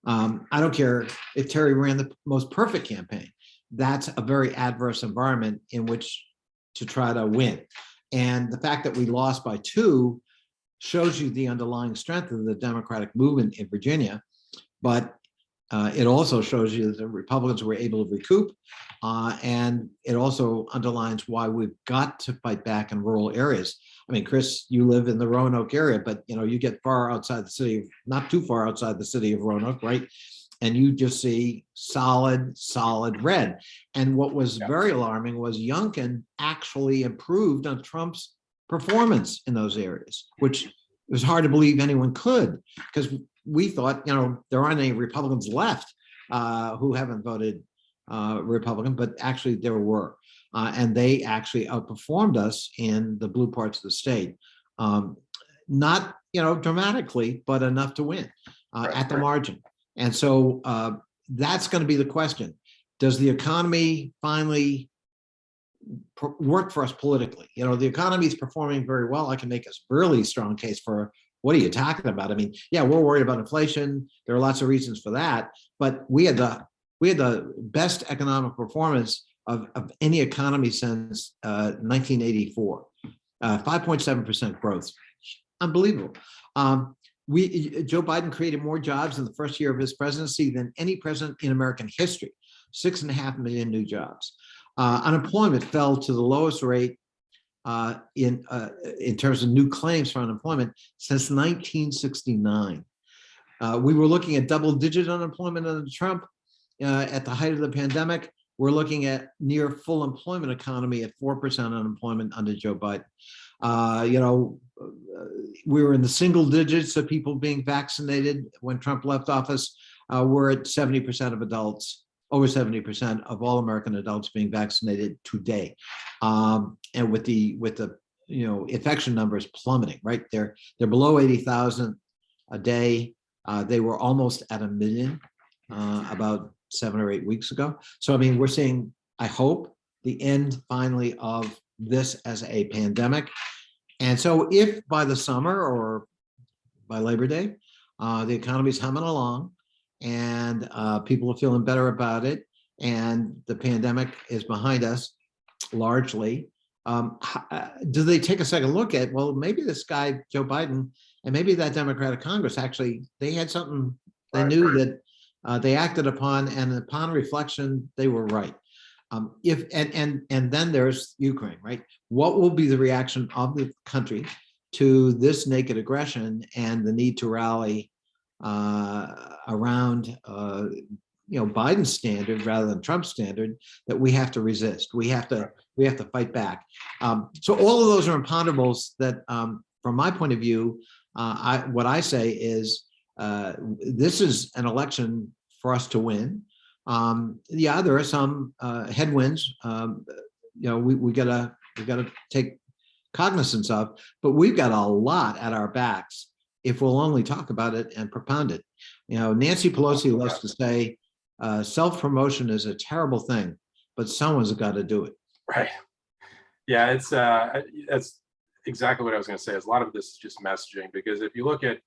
I don't care if Terry ran the most perfect campaign. That's a very adverse environment in which to try to win. And the fact that we lost by 2 shows you the underlying strength of the Democratic movement in Virginia. But it also shows you that the Republicans were able to recoup. And it also underlines why we've got to fight back in rural areas. I mean, Chris, you live in the Roanoke area, but you get far outside the city, not too far outside the city of Roanoke, right? And you just see solid red. And what was very alarming was Youngkin actually improved on Trump's performance in those areas, which it was hard to believe anyone could, because we thought, there aren't any Republicans left who haven't voted Republican, but actually there were. And they actually outperformed us in the blue parts of the state. Not, dramatically, but enough to win at the margin. And so that's going to be the question. Does the economy finally work for us politically? The economy is performing very well. I can make a really strong case for, what are you talking about? I mean, yeah, we're worried about inflation. There are lots of reasons for that, but we had the best economic performance of any economy since 1984, 5.7% growth, unbelievable. Joe Biden created more jobs in the first year of his presidency than any president in American history, 6.5 million new jobs. Unemployment fell to the lowest rate in terms of new claims for unemployment since 1969. We were looking at double-digit unemployment under Trump at the height of the pandemic. We're looking at near full employment economy at 4% unemployment under Joe Biden. We were in the single digits of people being vaccinated when Trump left office. We're at 70% of adults, over 70% of all American adults being vaccinated today. And with the infection numbers plummeting, right? They're below 80,000 a day. They were almost at 1 million about 7 or 8 weeks ago. So, I mean, we're seeing, I hope, the end finally of this as a pandemic. And so if by the summer or by Labor Day, the economy's humming along and people are feeling better about it, and the pandemic is behind us largely, do they take a second look at, well, maybe this guy, Joe Biden, and maybe that Democratic Congress, actually, they had something they knew that they acted upon, and upon reflection, they were right. If and then there's Ukraine, right? What will be the reaction of the country to this naked aggression and the need to rally around Biden's standard rather than Trump's standard that we have to resist. We have to fight back. So all of those are imponderables that, from my point of view, what I say is this is an election for us to win. Yeah, there are some headwinds. We gotta take cognizance of, but we've got a lot at our backs if we'll only talk about it and propound it. Nancy Pelosi loves to say, self-promotion is a terrible thing, but someone's got to do it. Right. Yeah, that's exactly what I was going to say. Is a lot of this is just messaging, because if you look at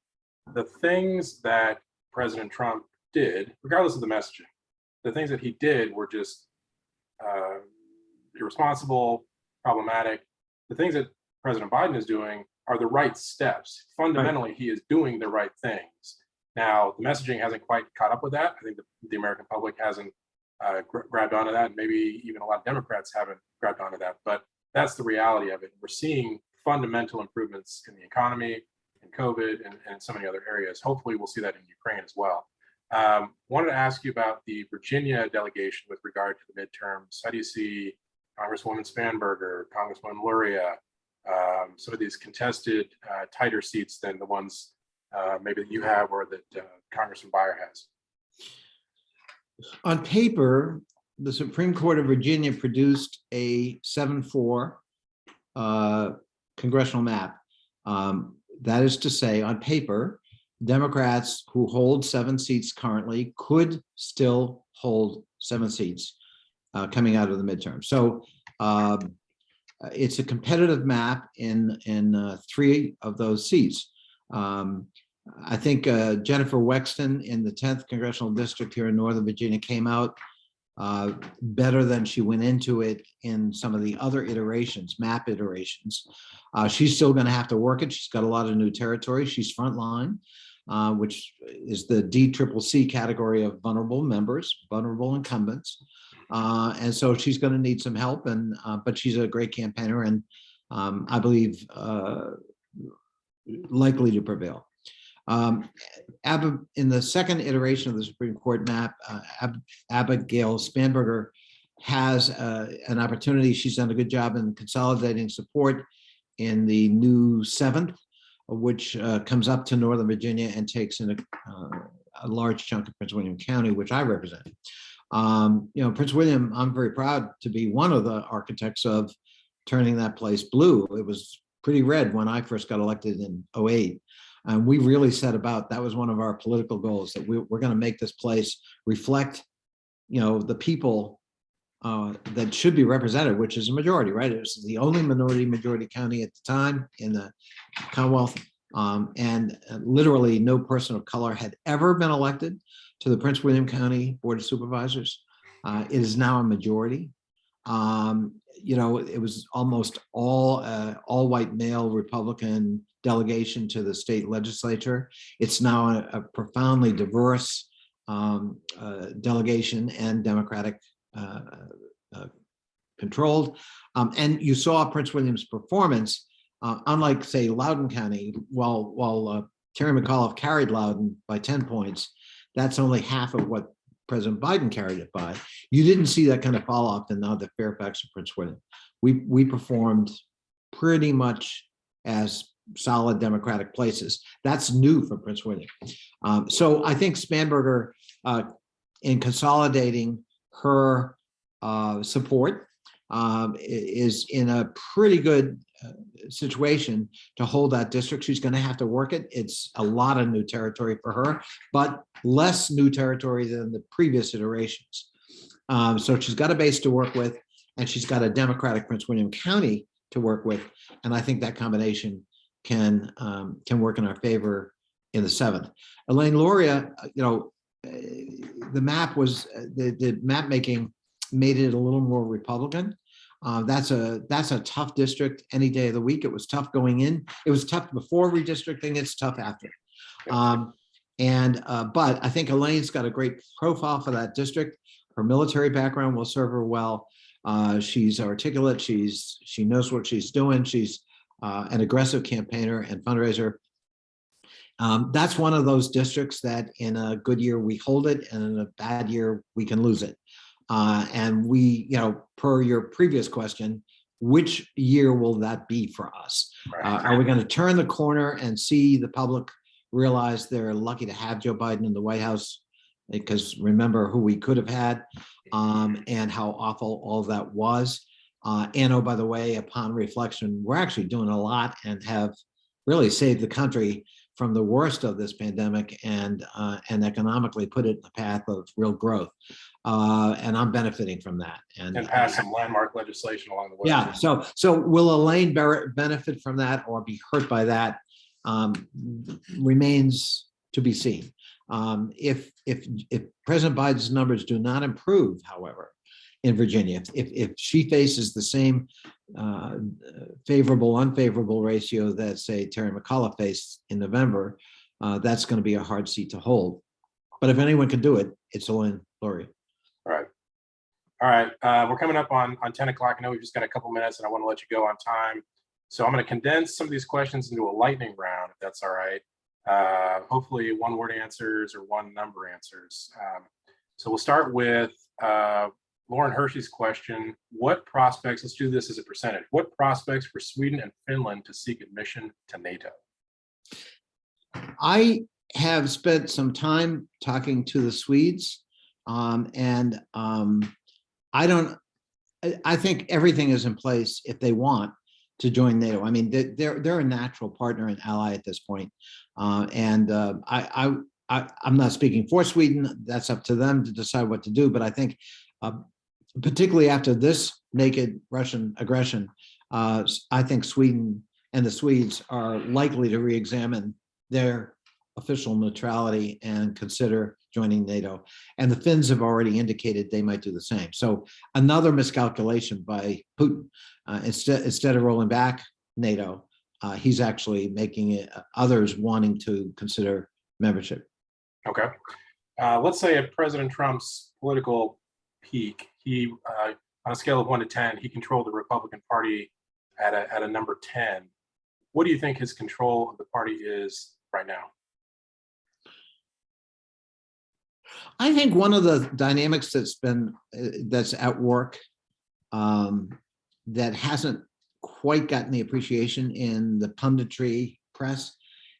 the things that President Trump did, regardless of the messaging, the things that he did were just irresponsible, problematic. The things that President Biden is doing are the right steps. Fundamentally, he is doing the right things. Now, the messaging hasn't quite caught up with that. I think the American public hasn't grabbed onto that. Maybe even a lot of Democrats haven't grabbed onto that. But that's the reality of it. We're seeing fundamental improvements in the economy, in COVID, and so many other areas. Hopefully, we'll see that in Ukraine as well. Wanted to ask you about the Virginia delegation with regard to the midterms. How do you see Congresswoman Spanberger, Congresswoman Luria, some of these contested, tighter seats than the ones maybe that you have or that Congressman Beyer has? On paper, the Supreme Court of Virginia produced a 7-4 congressional map. That is to say, on paper, Democrats who hold 7 seats currently could still hold 7 seats coming out of the midterm. So it's a competitive map in 3 of those seats. I think Jennifer Wexton in the 10th Congressional District here in Northern Virginia came out better than she went into it in some of the other iterations, map iterations. She's still going to have to work it. She's got a lot of new territory. She's frontline, which is the DCCC category of vulnerable members, vulnerable incumbents. And so she's going to need some help, but she's a great campaigner and I believe likely to prevail. In the second iteration of the Supreme Court map, Abigail Spanberger has an opportunity. She's done a good job in consolidating support in the new 7th, which comes up to Northern Virginia and takes in a large chunk of Prince William County, which I represent. Prince William, I'm very proud to be one of the architects of turning that place blue. It was pretty red when I first got elected in 2008. And we really set about, that was one of our political goals, that we're going to make this place reflect, the people that should be represented, which is a majority, right? It was the only majority county at the time in the Commonwealth. And literally no person of color had ever been elected to the Prince William County Board of Supervisors. It is now a majority. It was almost all white male Republican delegation to the state legislature. It's now a profoundly diverse delegation and Democratic controlled. And you saw Prince William's performance, unlike, say, Loudoun County, while Terry McAuliffe carried Loudoun by 10 points, that's only half of what President Biden carried it by. You didn't see that kind of follow-up in the Fairfax or Prince William. We performed pretty much as solid Democratic places. That's new for Prince William. So I think Spanberger, in consolidating her support, is in a pretty good situation to hold that district. She's going to have to work it. It's a lot of new territory for her, but less new territory than the previous iterations. So she's got a base to work with, and she's got a Democratic Prince William County to work with. And I think that combination can work in our favor in the 7th. Elaine Luria, the map was the map making made it a little more Republican. That's a tough district any day of the week. It was tough going in. It was tough before redistricting. It's tough after. But I think Elaine's got a great profile for that district. Her military background will serve her well. She's articulate. She knows what she's doing. She's an aggressive campaigner and fundraiser. That's one of those districts that in a good year we hold it, and in a bad year we can lose it. And we, per your previous question, which year will that be for us? Are we going to turn the corner and see the public realize they're lucky to have Joe Biden in the White House? Because remember who we could have had, and how awful all that was. And oh, by the way, upon reflection, we're actually doing a lot and have really saved the country from the worst of this pandemic, and economically put it in the path of real growth. And I'm benefiting from that. And pass some landmark legislation along the way. Yeah. So will Elaine benefit from that or be hurt by that? Remains to be seen. If President Biden's numbers do not improve, however, in Virginia, if she faces the same favorable unfavorable ratio that, say, Terry McAuliffe faced in November, that's going to be a hard seat to hold. But if anyone can do it, it's Elaine Lurie. All right. We're coming up on 10 o'clock. I know we've just got a couple minutes and I want to let you go on time. So I'm going to condense some of these questions into a lightning round, if that's all right. Hopefully one word answers or one number answers. So we'll start with Lauren Hershey's question. What prospects, let's do this as a percentage. What prospects for Sweden and Finland to seek admission to NATO? I have spent some time talking to the Swedes, I think everything is in place if they want to join NATO. I mean, they're a natural partner and ally at this point. I'm not speaking for Sweden. That's up to them to decide what to do. But I think, particularly after this naked Russian aggression, I think Sweden and the Swedes are likely to re-examine their official neutrality and consider joining NATO. And the Finns have already indicated they might do the same. So another miscalculation by Putin. Instead of rolling back NATO, he's actually making it others wanting to consider membership. Okay. Let's say at President Trump's political peak, he, on a scale of 1 to 10, he controlled the Republican Party at a number 10. What do you think his control of the party is right now? I think one of the dynamics that's at work that hasn't quite gotten the appreciation in the punditry press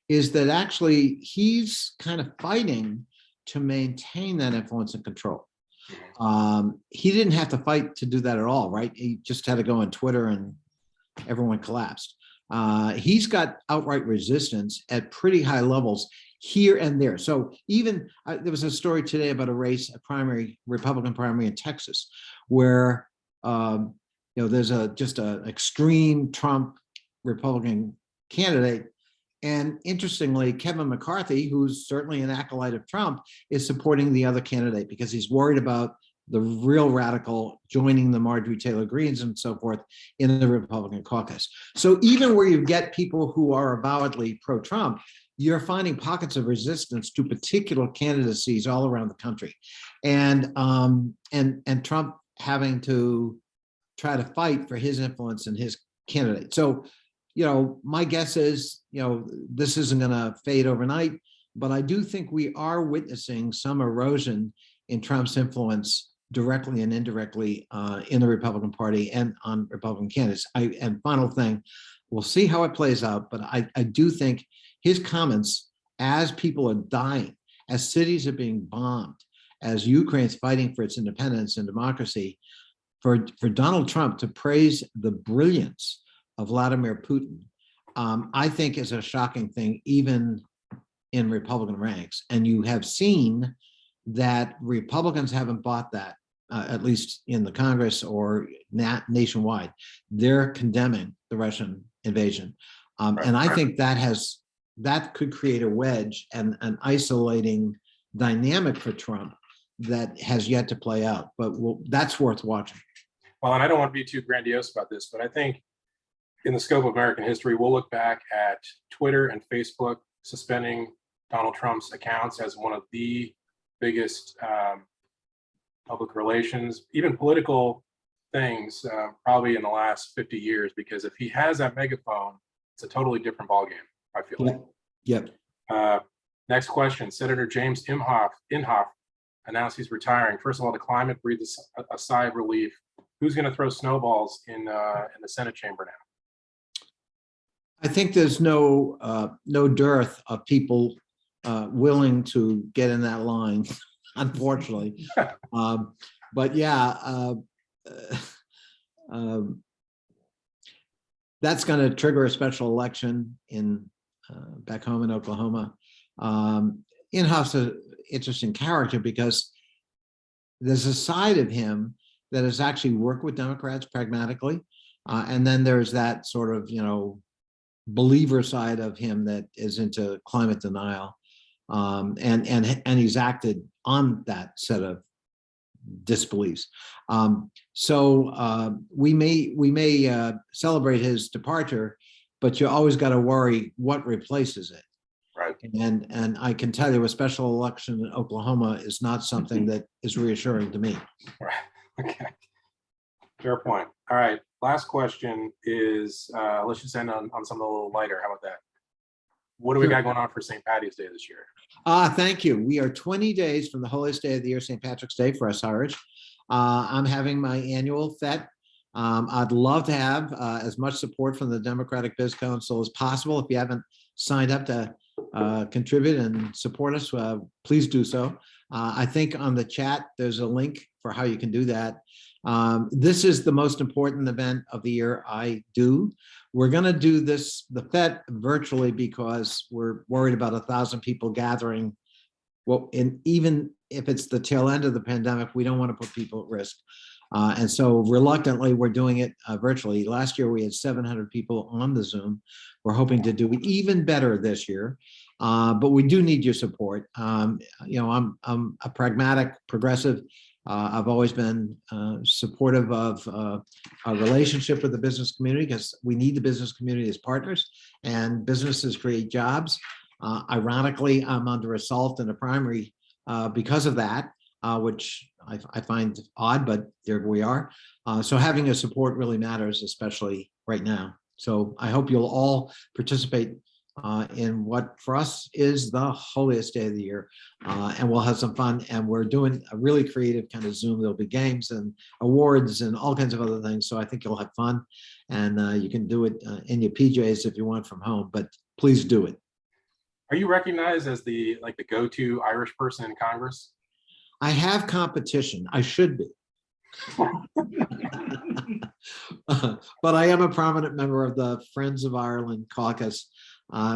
is that actually he's kind of fighting to maintain that influence and control. He didn't have to fight to do that at all, right? He just had to go on Twitter and everyone collapsed. He's got outright resistance at pretty high levels here and there. So even there was a story today about a Republican primary in Texas, where there's just an extreme Trump Republican candidate. And interestingly, Kevin McCarthy, who's certainly an acolyte of Trump, is supporting the other candidate because he's worried about the real radical joining the Marjorie Taylor Greens and so forth in the Republican caucus. So even where you get people who are avowedly pro-Trump, you're finding pockets of resistance to particular candidacies all around the country, and Trump having to try to fight for his influence and his candidate. So, my guess is, this isn't going to fade overnight, but I do think we are witnessing some erosion in Trump's influence directly and indirectly in the Republican Party and on Republican candidates. And final thing, we'll see how it plays out, but I do think his comments, as people are dying, as cities are being bombed, as Ukraine's fighting for its independence and democracy, for Donald Trump to praise the brilliance of Vladimir Putin, I think is a shocking thing, even in Republican ranks. And you have seen that Republicans haven't bought that, at least in the Congress or nationwide. They're condemning the Russian invasion. And I think that could create a wedge and an isolating dynamic for Trump that has yet to play out, but that's worth watching. Well, and I don't want to be too grandiose about this, but I think in the scope of American history, we'll look back at Twitter and Facebook suspending Donald Trump's accounts as one of the biggest public relations, even political things, probably in the last 50 years, because if he has that megaphone, it's a totally different ballgame, I feel like. Yep. Next question. Senator James Inhofe announced he's retiring. First of all, the climate breathed a sigh of relief. Who's going to throw snowballs in the Senate chamber now? I think there's no dearth of people willing to get in that line, unfortunately. But yeah, that's going to trigger a special election in back home in Oklahoma. Inhofe's an interesting character because there's a side of him that has actually worked with Democrats pragmatically, and then there's that sort of believer side of him that is into climate denial, and he's acted on that set of disbeliefs. So we may celebrate his departure, but you always got to worry what replaces it. Right. And I can tell you a special election in Oklahoma is not something that is reassuring to me. Right. Okay. Fair point. All right. Last question is, let's just end on something a little lighter. How about that? What do we got going on for St. Paddy's Day this year? Thank you. We are 20 days from the holiest day of the year, St. Patrick's Day for us Irish. I'm having my annual fete. I'd love to have as much support from the Democratic Biz Council as possible. If you haven't signed up to contribute and support us, please do so. I think on the chat, there's a link for how you can do that. This is the most important event of the year I do. We're going to do the fete virtually because we're worried about 1,000 people gathering. Well, and even if it's the tail end of the pandemic, we don't want to put people at risk. And so reluctantly, we're doing it virtually. Last year, we had 700 people on the Zoom. We're hoping to do it even better this year. But we do need your support. I'm a pragmatic progressive. I've always been supportive of a relationship with the business community because we need the business community as partners, and businesses create jobs. Ironically, I'm under assault in a primary because of that, which I find odd, but there we are. So having your support really matters, especially right now. So I hope you'll all participate in what for us is the holiest day of the year, and we'll have some fun. And we're doing a really creative kind of Zoom. There'll be games and awards and all kinds of other things. So I think you'll have fun, and you can do it in your PJs if you want from home, but please do it. Are you recognized as the go-to Irish person in Congress? I have competition. I should be. But I am a prominent member of the Friends of Ireland caucus.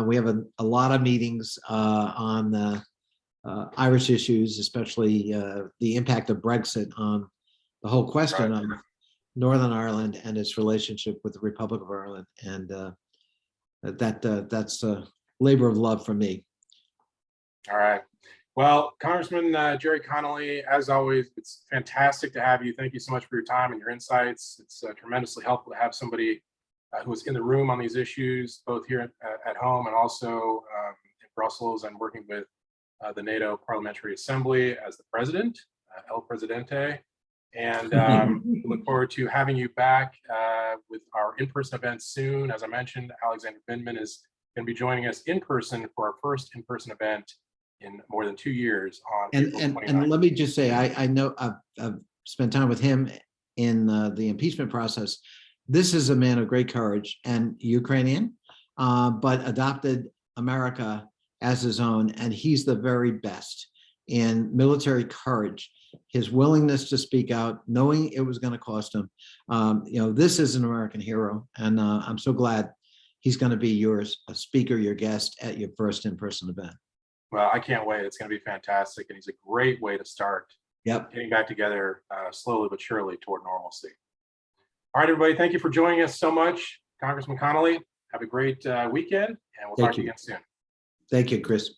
We have a lot of meetings on Irish issues, especially the impact of Brexit on the whole question of Northern Ireland and its relationship with the Republic of Ireland. And that's a labor of love for me. All right. Well, Congressman Gerry Connolly, as always, it's fantastic to have you. Thank you so much for your time and your insights. It's tremendously helpful to have somebody who is in the room on these issues, both here at home and also in Brussels, and working with the NATO Parliamentary Assembly as the president, El Presidente. And we look forward to having you back with our in-person events soon. As I mentioned, Alexander Vindman is going to be joining us in person for our first in-person event in more than 2 years on April 29th. And let me just say, I know I've spent time with him in the impeachment process. This is a man of great courage and Ukrainian, but adopted America as his own, and he's the very best in military courage. His willingness to speak out, knowing it was going to cost him. This is an American hero, and I'm so glad he's going to be a speaker, your guest at your first in-person event. Well, I can't wait. It's going to be fantastic, and he's a great way to start getting back together slowly but surely toward normalcy. All right, everybody, thank you for joining us so much. Congressman Connolly, have a great weekend, and we'll talk to you again soon. Thank you, Chris.